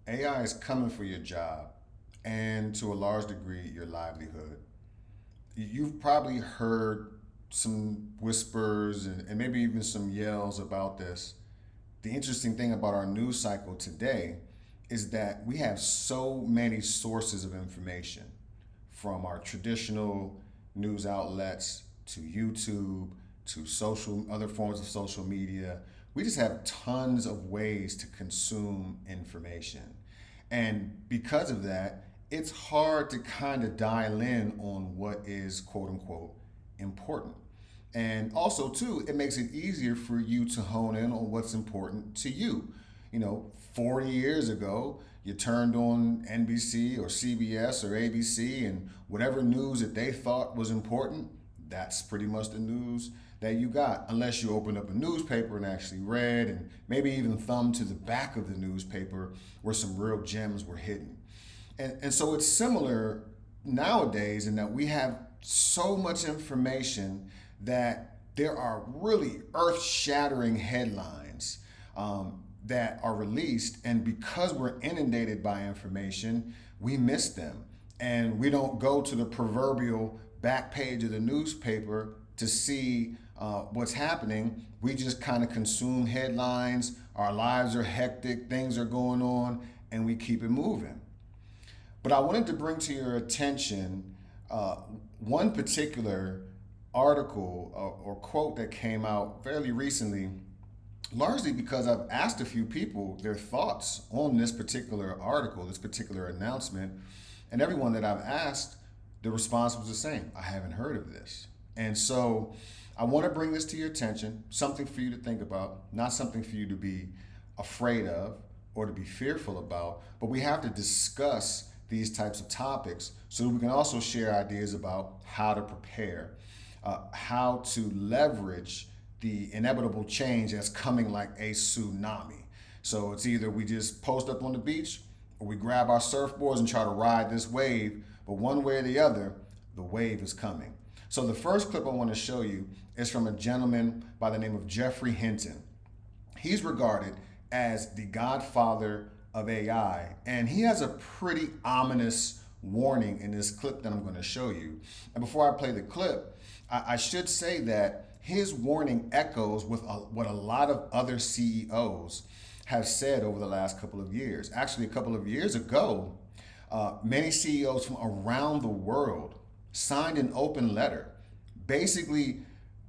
AI is coming for your job and to a large degree your livelihood. You've probably heard some whispers and maybe even some yells about this. The interesting thing about our news cycle today is that we have so many sources of information from our traditional news outlets to YouTube to social other forms of social media. We just have tons of ways to consume information. And because of that, it's hard to kind of dial in on what is quote unquote important. And also, too, it makes it easier for you to hone in on what's important to you. 40 years ago, you turned on NBC or CBS or ABC, and whatever news that they thought was important, that's pretty much the news that you got, unless you opened up a newspaper and actually read and maybe even thumbed to the back of the newspaper where some real gems were hidden. And so it's similar nowadays in that we have so much information that there are really earth shattering headlines that are released. And because we're inundated by information, we miss them. And we don't go to the proverbial back page of the newspaper to see what's happening. We just kind of consume headlines. Our lives are hectic, things are going on, and we keep it moving. But I wanted to bring to your attention one particular article or quote that came out fairly recently, largely because I've asked a few people their thoughts on this particular article, this particular announcement, and everyone that I've asked, the response was the same. I haven't heard of this. And so I want to bring this to your attention, something for you to think about, not something for you to be afraid of or to be fearful about, but we have to discuss these types of topics so that we can also share ideas about how to prepare, how to leverage the inevitable change that's coming like a tsunami. So it's either we just post up on the beach or we grab our surfboards and try to ride this wave, but one way or the other, the wave is coming. So the first clip I want to show you is from a gentleman by the name of Geoffrey Hinton. He's regarded as the godfather of AI, and he has a pretty ominous warning in this clip that I'm going to show you. And before I play the clip, I should say that his warning echoes with what a lot of other CEOs have said over the last couple of years. Actually, a couple of years ago, many CEOs from around the world signed an open letter basically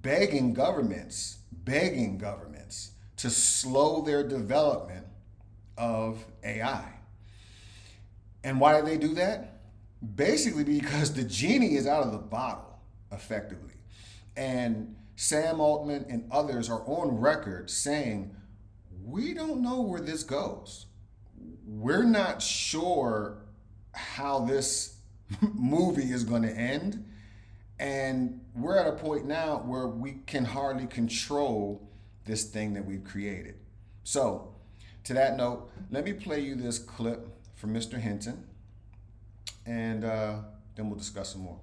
begging governments to slow their development of AI. And why did they do that? Basically because the genie is out of the bottle, effectively. And Sam Altman and others are on record saying, we don't know where this goes. We're not sure how this movie is going to end. And we're at a point now where we can hardly control this thing that we've created. So, to that note, let me play you this clip from Mr. Hinton, and then we'll discuss some more.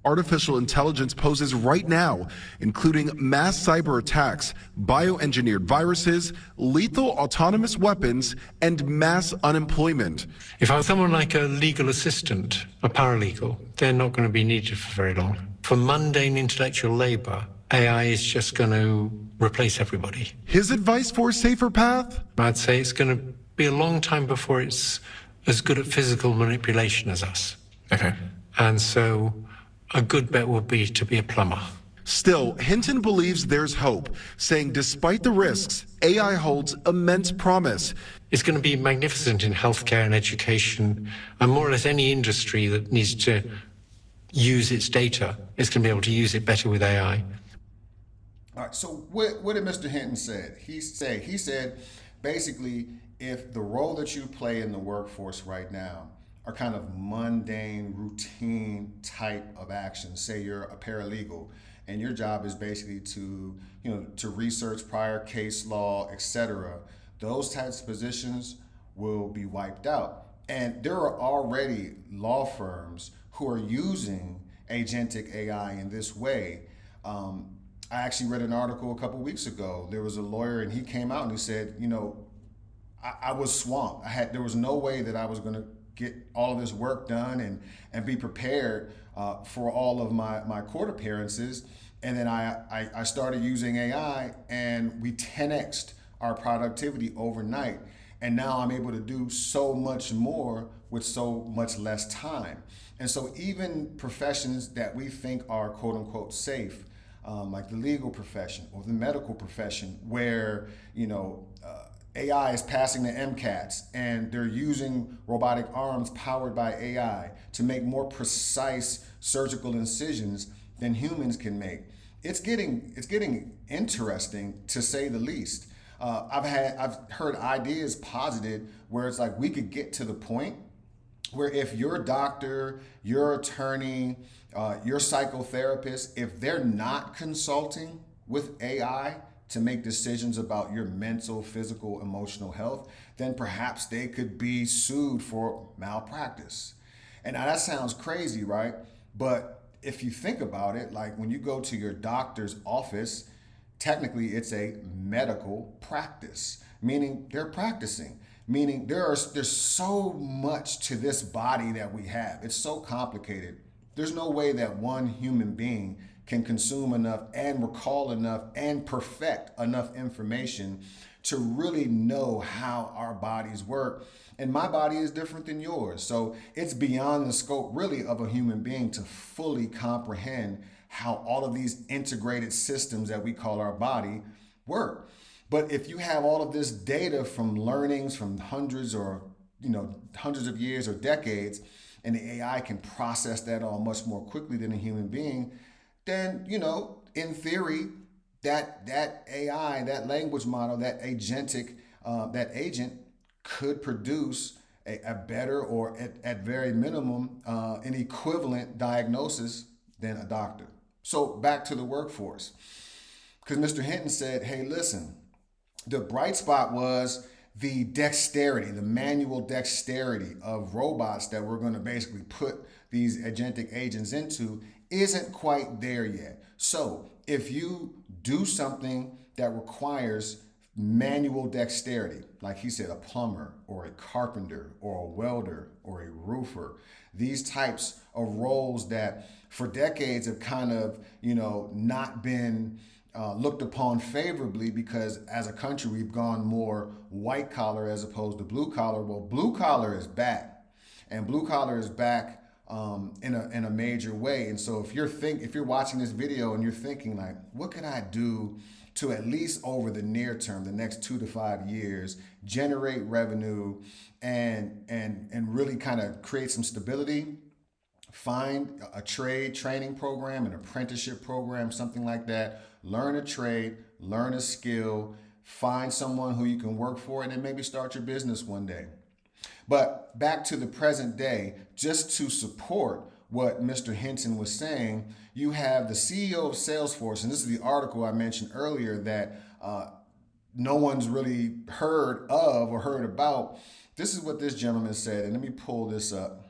Artificial intelligence poses right now, including mass cyber attacks, bioengineered viruses, lethal autonomous weapons, and mass unemployment. If I'm someone like a legal assistant, a paralegal, they're not going to be needed for very long. For mundane intellectual labor, AI is just going to replace everybody. His advice for a safer path? I'd say it's going to be a long time before it's as good at physical manipulation as us. Okay. And so a good bet would be to be a plumber. Still, Hinton believes there's hope, saying despite the risks, AI holds immense promise. It's going to be magnificent in healthcare and education, and more or less any industry that needs to use its data is going to be able to use it better with AI. All right, so what did Mr. Hinton say? He said basically if the role that you play in the workforce right now are kind of mundane, routine type of actions. Say you're a paralegal and your job is basically to research prior case law, etc. Those types of positions will be wiped out. And there are already law firms who are using agentic AI in this way. I actually read an article a couple weeks ago. There was a lawyer, and he came out and he said, I was swamped. There was no way that I was going to get all of this work done and be prepared for all of my court appearances. And then I started using AI, and we 10x'd our productivity overnight. And now I'm able to do so much more with so much less time. And so even professions that we think are quote unquote safe, like the legal profession or the medical profession, where AI is passing the MCATs and they're using robotic arms powered by AI to make more precise surgical incisions than humans can make. It's getting interesting, to say the least. I've heard ideas posited where it's like we could get to the point where if your doctor, your attorney, your psychotherapist, if they're not consulting with AI to make decisions about your mental, physical, emotional health, then perhaps they could be sued for malpractice. And now that sounds crazy, right? But if you think about it, like when you go to your doctor's office, technically it's a medical practice, meaning they're practicing, meaning there's so much to this body that we have. It's so complicated. There's no way that one human being can consume enough and recall enough and perfect enough information to really know how our bodies work. And my body is different than yours. So it's beyond the scope really of a human being to fully comprehend how all of these integrated systems that we call our body work. But if you have all of this data from learnings from hundreds of years or decades, and the AI can process that all much more quickly than a human being, then, in theory, that AI, that language model, that that agent could produce a better, or at very minimum, an equivalent diagnosis than a doctor. So back to the workforce, because Mr. Hinton said, hey, listen, the bright spot was the dexterity, the manual dexterity of robots that we're going to basically put these agentic agents into isn't quite there yet. So if you do something that requires manual dexterity, like he said, a plumber or a carpenter or a welder or a roofer, these types of roles that for decades have kind of, not been looked upon favorably, because as a country we've gone more white collar as opposed to blue collar. Well, blue collar is back, and blue collar is back in a major way. And so if you're watching this video and you're thinking like, what can I do to at least over the near term, the next 2 to 5 years, generate revenue and really kind of create some stability, find a training program, an apprenticeship program, something like that. Learn a trade, learn a skill, find someone who you can work for, and then maybe start your business one day. But back to the present day, just to support what Mr. Hinton was saying, you have the CEO of Salesforce, and this is the article I mentioned earlier that no one's really heard of or heard about. This is what this gentleman said, and let me pull this up.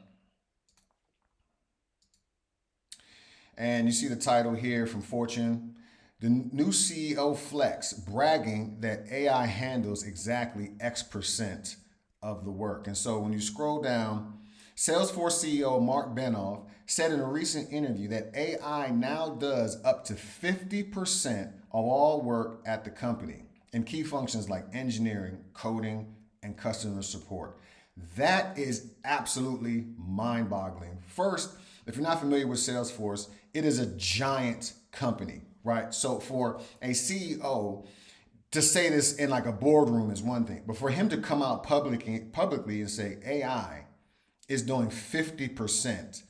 And you see the title here from Fortune. The new CEO flex, bragging that AI handles exactly X% of the work. And so when you scroll down, Salesforce CEO Mark Benioff said in a recent interview that AI now does up to 50% of all work at the company in key functions like engineering, coding, and customer support. That is absolutely mind-boggling. First, if you're not familiar with Salesforce, it is a giant company, right? So for a CEO to say this in like a boardroom is one thing, but for him to come out publicly and say AI is doing 50%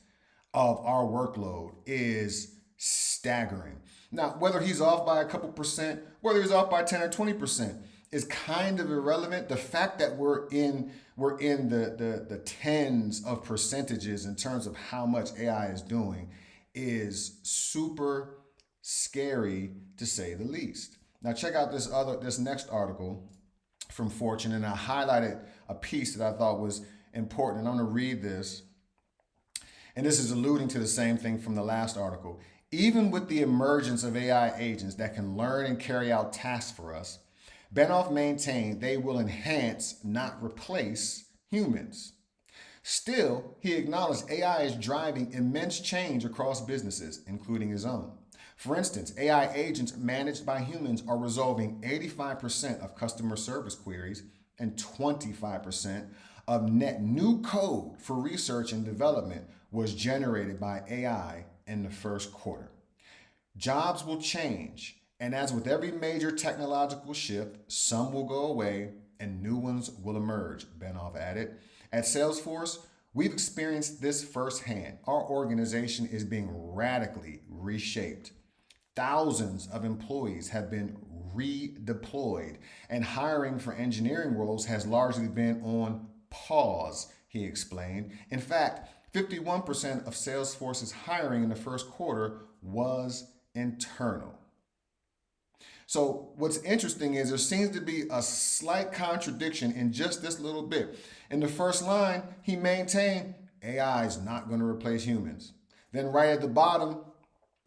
of our workload is staggering. Now, whether he's off by a couple percent, whether he's off by 10 or 20% is kind of irrelevant. The fact that we're in the tens of percentages in terms of how much AI is doing is super scary, to say the least. Now check out this next article from Fortune, and I highlighted a piece that I thought was important, and I'm going to read this. And this is alluding to the same thing from the last article. Even with the emergence of AI agents that can learn and carry out tasks for us, Benoff maintained they will enhance, not replace, humans. Still, he acknowledged AI is driving immense change across businesses, including his own. For instance, AI agents managed by humans are resolving 85% of customer service queries and 25% of net new code for research and development was generated by AI in the first quarter. Jobs will change, and as with every major technological shift, some will go away and new ones will emerge, Benoff added. At Salesforce, we've experienced this firsthand. Our organization is being radically reshaped. Thousands of employees have been redeployed, and hiring for engineering roles has largely been on pause, he explained. In fact, 51% of Salesforce's hiring in the first quarter was internal. So what's interesting is there seems to be a slight contradiction in just this little bit. In the first line, he maintained AI is not going to replace humans. Then right at the bottom,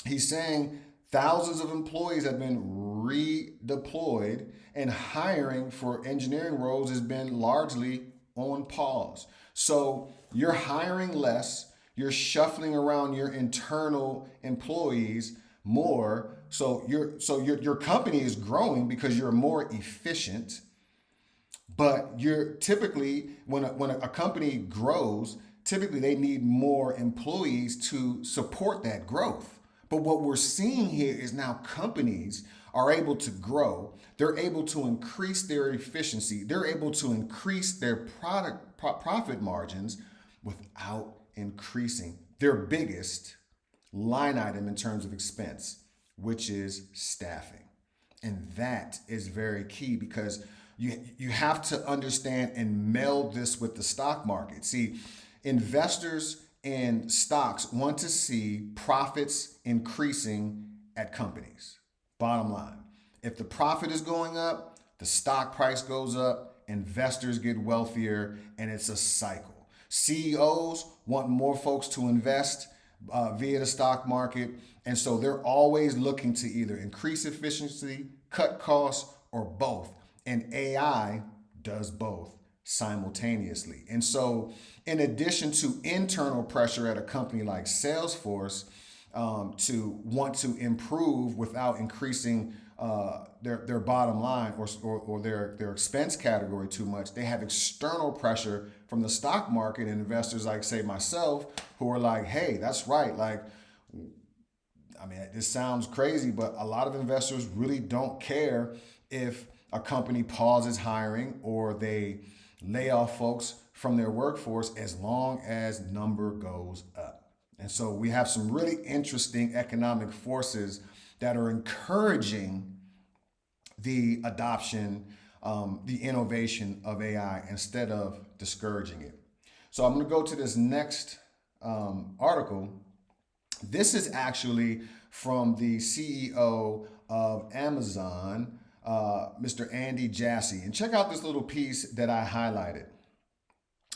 he's saying thousands of employees have been redeployed and hiring for engineering roles has been largely on pause. So you're hiring less, you're shuffling around your internal employees more. So your company is growing because you're more efficient. But you're typically, when a company grows, typically they need more employees to support that growth. But what we're seeing here is now companies are able to grow. They're able to increase their efficiency. They're able to increase their profit margins without increasing their biggest line item in terms of expense, which is staffing. And that is very key because you have to understand and meld this with the stock market. See, investors in stocks want to see profits increasing at companies. Bottom line, if the profit is going up, the stock price goes up, investors get wealthier, and it's a cycle. CEOs want more folks to invest via the stock market, and so they're always looking to either increase efficiency, cut costs, or both. And AI does both simultaneously. And so in addition to internal pressure at a company like Salesforce to want to improve without increasing their bottom line or their expense category too much, they have external pressure from the stock market and investors like, say, myself, who are like, hey, that's right. Like, I mean, this sounds crazy, but a lot of investors really don't care if a company pauses hiring or they lay off folks from their workforce as long as number goes up. And so we have some really interesting economic forces that are encouraging the adoption, the innovation of AI instead of discouraging it. So I'm going to go to this next article. This is actually from the CEO of Amazon, Mr. Andy Jassy. And check out this little piece that I highlighted.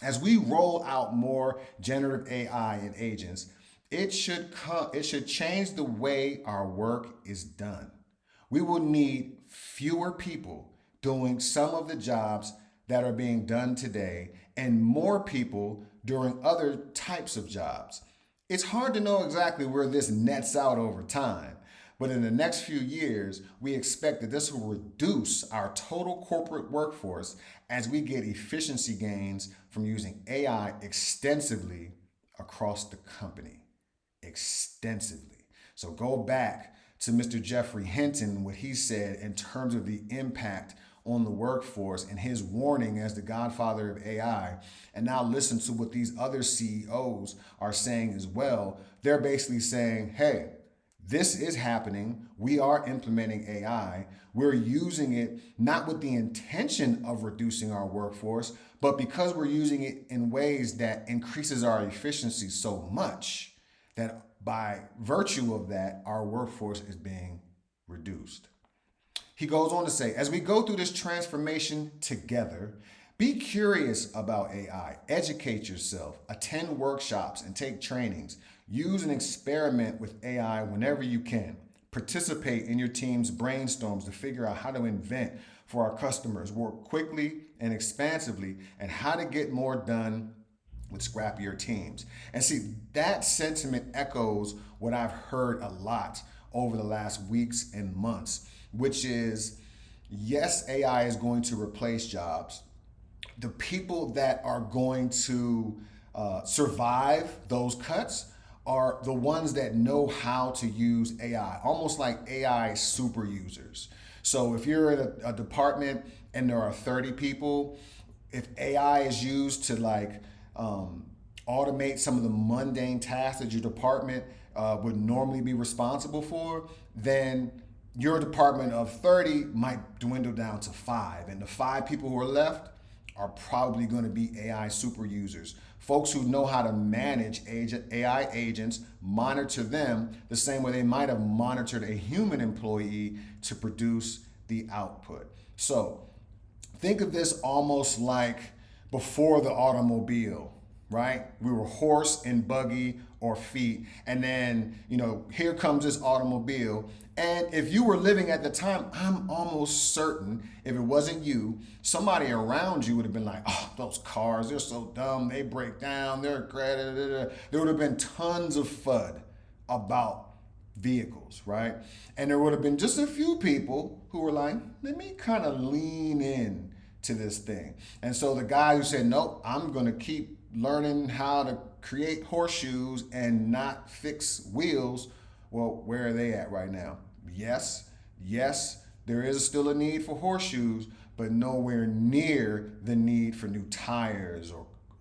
As we roll out more generative AI and agents, it should change the way our work is done. We will need fewer people doing some of the jobs that are being done today and more people doing other types of jobs. It's hard to know exactly where this nets out over time, but in the next few years, we expect that this will reduce our total corporate workforce as we get efficiency gains from using AI extensively across the company. Extensively. So go back to Mr. Geoffrey Hinton, what he said in terms of the impact on the workforce and his warning as the godfather of AI. And now listen to what these other CEOs are saying as well. They're basically saying, hey, this is happening. We are implementing AI. We're using it not with the intention of reducing our workforce, but because we're using it in ways that increases our efficiency so much that by virtue of that, our workforce is being reduced. He goes on to say, as we go through this transformation together, be curious about AI, educate yourself, attend workshops, and take trainings. Use and experiment with AI whenever you can. Participate in your team's brainstorms to figure out how to invent for our customers, work quickly and expansively, and how to get more done with scrappier teams. And see, that sentiment echoes what I've heard a lot over the last weeks and months, which is, yes, AI is going to replace jobs. The people that are going to survive those cuts are the ones that know how to use AI, almost like AI super users. So if you're in a department and there are 30 people, if AI is used to automate some of the mundane tasks that your department would normally be responsible for, then your department of 30 might dwindle down to 5. And the 5 people who are left are probably going to be AI super users. Folks who know how to manage AI agents, monitor them the same way they might have monitored a human employee to produce the output. So think of this almost like before the automobile, right? We were horse and buggy or feet. And then, here comes this automobile. And if you were living at the time, I'm almost certain if it wasn't you, somebody around you would have been like, oh, those cars, they're so dumb. They break down, they're credited. There would have been tons of FUD about vehicles, right? And there would have been just a few people who were like, let me kind of lean in to this thing. And so the guy who said, nope, I'm going to keep learning how to create horseshoes and not fix wheels. Well, where are they at right now? Yes, there is still a need for horseshoes, but nowhere near the need for new tires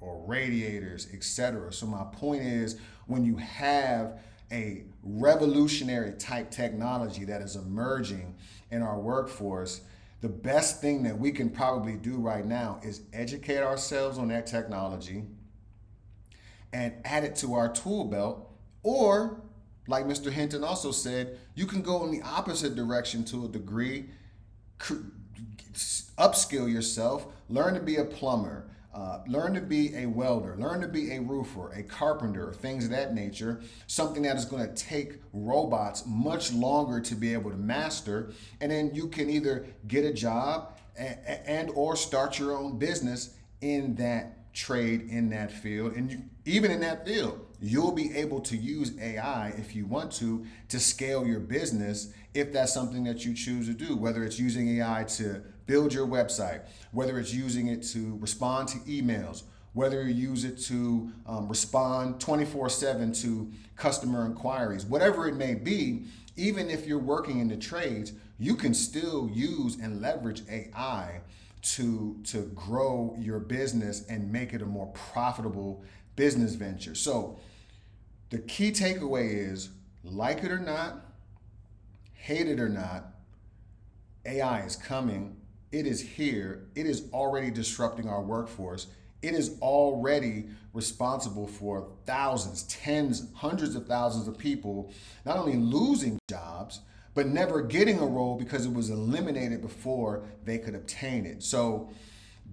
or radiators, etc. So my point is, when you have a revolutionary type technology that is emerging in our workforce, the best thing that we can probably do right now is educate ourselves on that technology and add it to our tool belt. Or, like Mr. Hinton also said, you can go in the opposite direction to a degree, upskill yourself, learn to be a plumber, learn to be a welder, learn to be a roofer, a carpenter, things of that nature, something that is going to take robots much longer to be able to master. And then you can either get a job and or start your own business in that trade, in that field. And even in that field, you'll be able to use AI if you want to scale your business, if that's something that you choose to do, whether it's using AI to build your website, whether it's using it to respond to emails, whether you use it to respond 24/7 to customer inquiries, whatever it may be. Even if you're working in the trades, you can still use and leverage AI to grow your business and make it a more profitable business venture. So the key takeaway is, like it or not, hate it or not, AI is coming. It is here. It is already disrupting our workforce. It is already responsible for thousands, tens, hundreds of thousands of people not only losing jobs, but never getting a role because it was eliminated before they could obtain it. So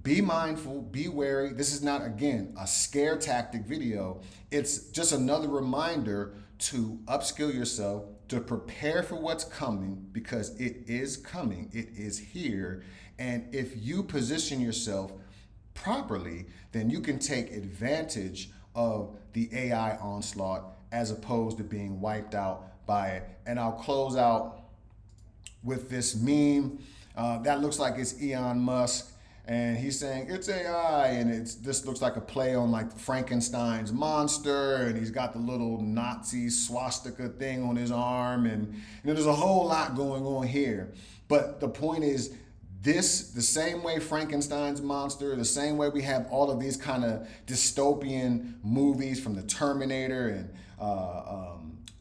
be mindful, be wary. This is not, again, a scare tactic video. It's just another reminder to upskill yourself, to prepare for what's coming, because it is coming, it is here. And if you position yourself properly, then you can take advantage of the AI onslaught as opposed to being wiped out by it. And I'll close out with this meme that looks like it's Elon Musk. And he's saying it's AI, and this looks like a play on like Frankenstein's monster, and he's got the little Nazi swastika thing on his arm, and there's a whole lot going on here. But the point is, the same way Frankenstein's monster, the same way we have all of these kind of dystopian movies from the Terminator and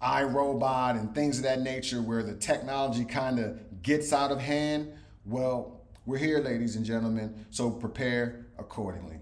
iRobot and things of that nature, where the technology kind of gets out of hand. Well, we're here, ladies and gentlemen, so prepare accordingly.